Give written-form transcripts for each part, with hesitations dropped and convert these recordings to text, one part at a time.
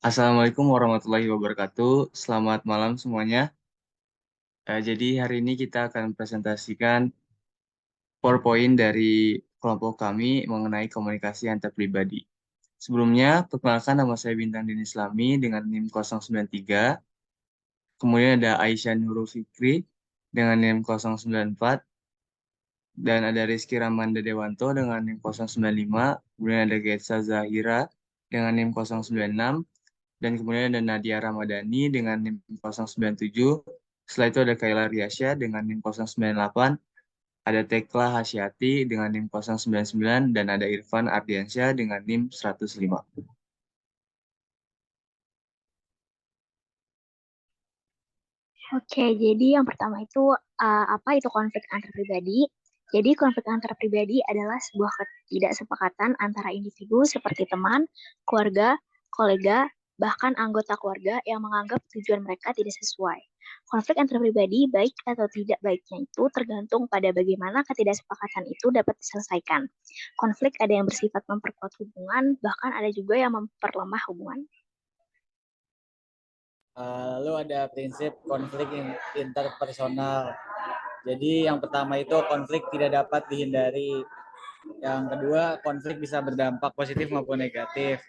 Assalamualaikum warahmatullahi wabarakatuh. Selamat malam semuanya. Jadi hari ini kita akan presentasikan PowerPoint dari kelompok kami mengenai komunikasi antar pribadi. Sebelumnya, perkenalkan nama saya Bintang Dini Islami dengan NIM 093. Kemudian ada Aisyah Nurul Fikri dengan NIM 094. Dan ada Rizky Ramanda Dewanto dengan NIM 095. Kemudian ada Getsa Zahira dengan NIM 096. Dan kemudian ada Nadia Ramadhani dengan NIM 097. Setelah itu ada Kayla Riasya dengan NIM 098, ada Tekla Hasyati dengan NIM 099, dan ada Irfan Ardiansyah dengan NIM 105. Oke, jadi yang pertama itu apa itu konflik antar pribadi? Jadi konflik antar pribadi adalah sebuah ketidaksepakatan antara individu seperti teman, keluarga, kolega, bahkan anggota keluarga yang menganggap tujuan mereka tidak sesuai. Konflik antar pribadi baik atau tidak baiknya itu tergantung pada bagaimana ketidaksepakatan itu dapat diselesaikan. Konflik ada yang bersifat memperkuat hubungan, bahkan ada juga yang memperlemah hubungan. Lalu ada prinsip konflik interpersonal. Jadi yang pertama itu konflik tidak dapat dihindari. Yang kedua, konflik bisa berdampak positif maupun negatif.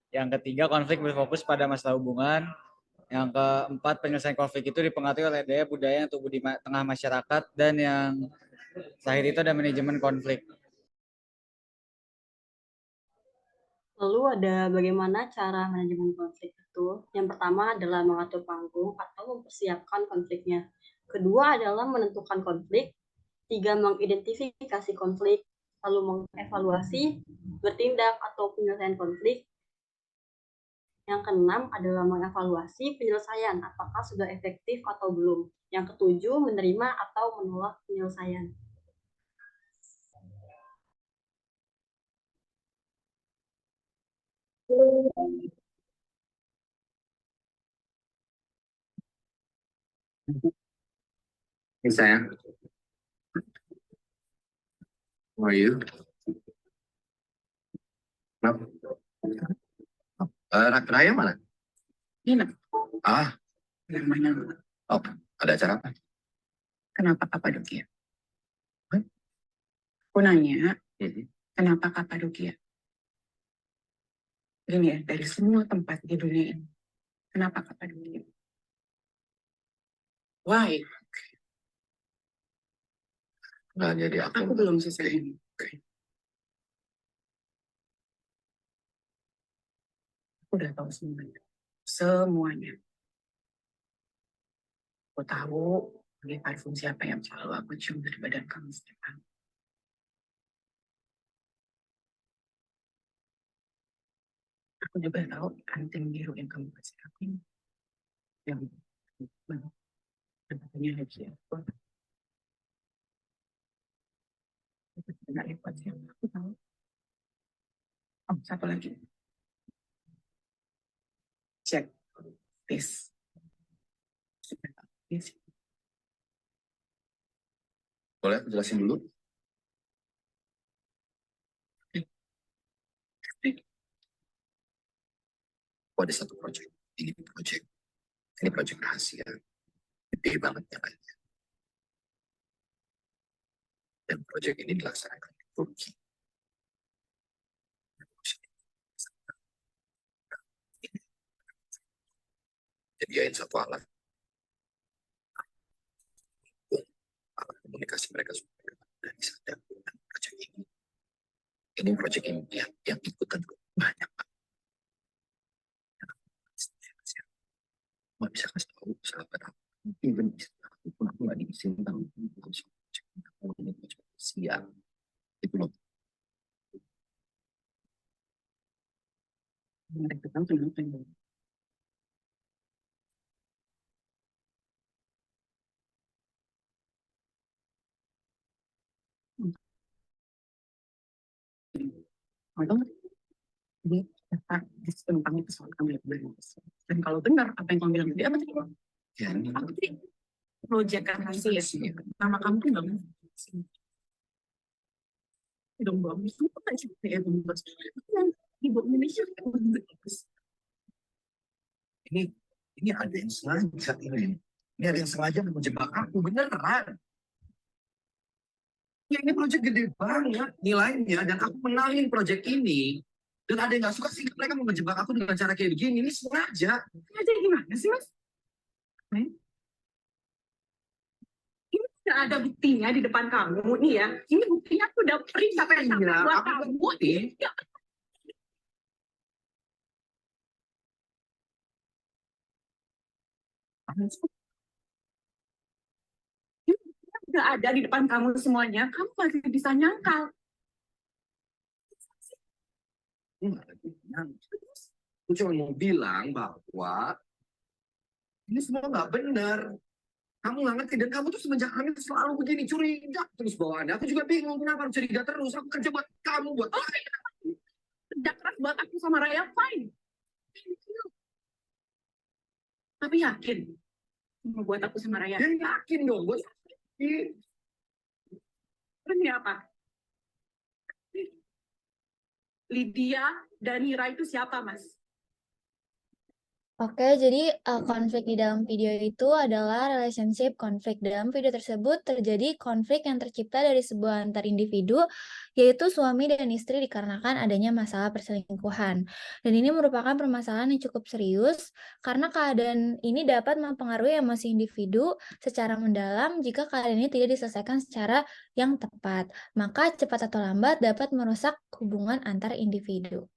Yang ketiga, konflik berfokus pada masalah hubungan. Yang keempat, penyelesaian konflik itu dipengaruhi oleh daya budaya yang tumbuh di tengah masyarakat. Dan yang terakhir itu ada manajemen konflik. Lalu ada bagaimana cara manajemen konflik itu. Yang pertama adalah mengatur panggung atau mempersiapkan konfliknya. Kedua adalah menentukan konflik. Tiga, mengidentifikasi konflik. Lalu mengevaluasi, bertindak atau penyelesaian konflik. Yang keenam adalah mengevaluasi penyelesaian, apakah sudah efektif atau belum. Yang ketujuh, menerima atau menolak penyelesaian. Hey sayang, how are you? Kenapa? Raya mana? Ini Yang mana? Oh, ada acara apa? kenapa Kapadokia? Aku nanya, kenapa Kapadokia? Ini ya, dari semua tempat di dunia ini, kenapa Kapadokia? Why? Nggak, jadi Aku belum selesai ini. Aku udah tahu semuanya. Semuanya. Aku tahu ini parfum siapa yang selalu aku cium dari badan kamu setiap hari. Aku juga tahu anting biru yang kamu kasih aku ini. Yang bentuknya lagi ya. Aku tidak lipat sih. Aku tahu. Oh, satu lagi. Cek. Please. Yes. Boleh aku jelasin dulu? Oh, ada satu proyek. Ini proyek rahasia. Gede banget ya kan. Dan proyek ini dilaksanakan di Turki. Jadiin satu alat komunikasi mereka supaya dari sadar dengan proyek ini. Ini proyek yang ikutan banyak. Nggak bisa kasih tahu sahabat aku. Even aku pun aku nggak diizinkan untuk ini proyek siang. Itu loh. Mereka tahu kenapa ya. Kalau jadi tentang itu soal kamu yang bilang. Dan kalau benar apa yang kamu bilang dia apa tadi? Ya, Apa tadi? Proyek rahasia. Nama kamu tuh nggak mau. Dong bagus tuh aja kayak bagus. Ibu Indonesia Ini ada yang sengaja ini. Ini ada yang sengaja menjebak aku beneran. Ya, ini proyek gede banget nilainya dan aku menangin proyek ini. Dan ada yang nggak suka sih mereka mau menjebak aku dengan cara kayak begini. Ini sengaja. Sengaja gimana sih, Mas? Ini tidak ada buktinya di depan kamu nih ya. Ini buktinya aku udah print sampai Iya, buat aku kamu. bukti. Ya, ini buktinya udah ada di depan kamu semuanya. Kamu masih bisa nyangkal. Aku cuma mau bilang bahwa ini semua nggak benar. Kamu nggak ngerti dan kamu tuh semenjak hamil selalu begini curiga terus bawaannya. Aku juga bingung kenapa harus curiga terus. Aku kerja buat kamu, buat Kerja keras buat aku sama Raya, fine. Tapi yakin mau buat aku sama Raya. dia yakin dong, buat Ini apa? Lydia dan Nira itu siapa, Mas? Oke, jadi konflik di dalam video itu adalah relationship konflik. Dalam video tersebut terjadi konflik yang tercipta dari sebuah antar individu, yaitu suami dan istri dikarenakan adanya masalah perselingkuhan. Dan ini merupakan permasalahan yang cukup serius, karena keadaan ini dapat mempengaruhi emosi individu secara mendalam jika keadaan ini tidak diselesaikan secara yang tepat. Maka cepat atau lambat dapat merusak hubungan antar individu.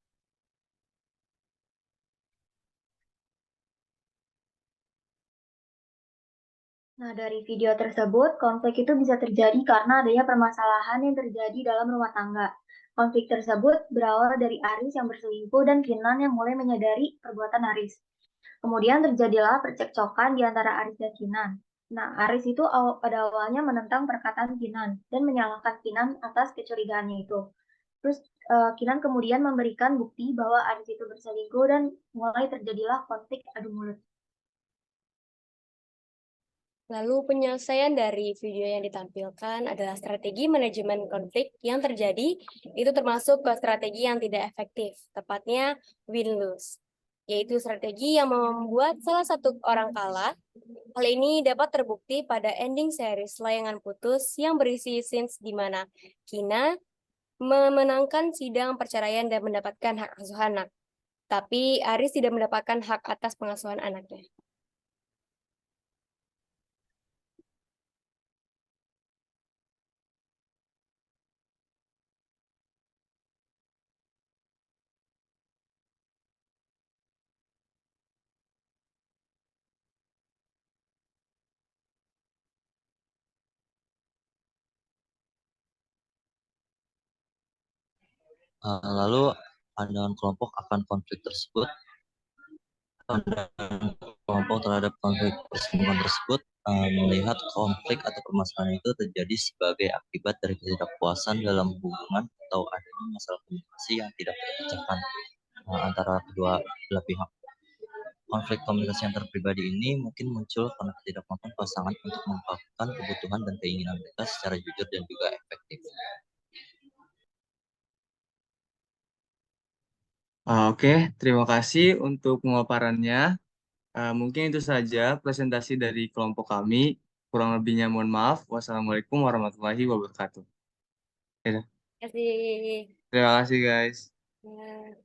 Nah, dari video tersebut, konflik itu bisa terjadi karena adanya permasalahan yang terjadi dalam rumah tangga. Konflik tersebut berawal dari Aris yang berselingkuh dan Kinan yang mulai menyadari perbuatan Aris. Kemudian terjadilah percekcokan di antara Aris dan Kinan. Nah, Aris itu pada awalnya menentang perkataan Kinan dan menyalahkan Kinan atas kecurigaannya itu. Terus Kinan kemudian memberikan bukti bahwa Aris itu berselingkuh dan mulai terjadilah konflik adu mulut. Lalu penyelesaian dari video yang ditampilkan adalah strategi manajemen konflik yang terjadi, itu termasuk ke strategi yang tidak efektif, tepatnya win-lose, yaitu strategi yang membuat salah satu orang kalah. Hal ini dapat terbukti pada ending series Layangan Putus yang berisi scenes di mana Kina memenangkan sidang perceraian dan mendapatkan hak asuh anak, tapi Aris tidak mendapatkan hak atas pengasuhan anaknya. Lalu pandangan kelompok akan konflik tersebut, pandangan kelompok terhadap konflik perselingkuhan tersebut melihat konflik atau permasalahan itu terjadi sebagai akibat dari ketidakpuasan dalam hubungan atau adanya masalah komunikasi yang tidak terpecahkan antara kedua belah pihak. Konflik komunikasi antar pribadi ini mungkin muncul karena ketidakmampuan pasangan untuk mengungkapkan kebutuhan dan keinginan mereka secara jujur dan juga efektif. Oke, terima kasih untuk pemaparannya. Mungkin itu saja presentasi dari kelompok kami. Kurang lebihnya mohon maaf. Wassalamualaikum warahmatullahi wabarakatuh. Ya, Terima kasih. terima kasih guys. Ya.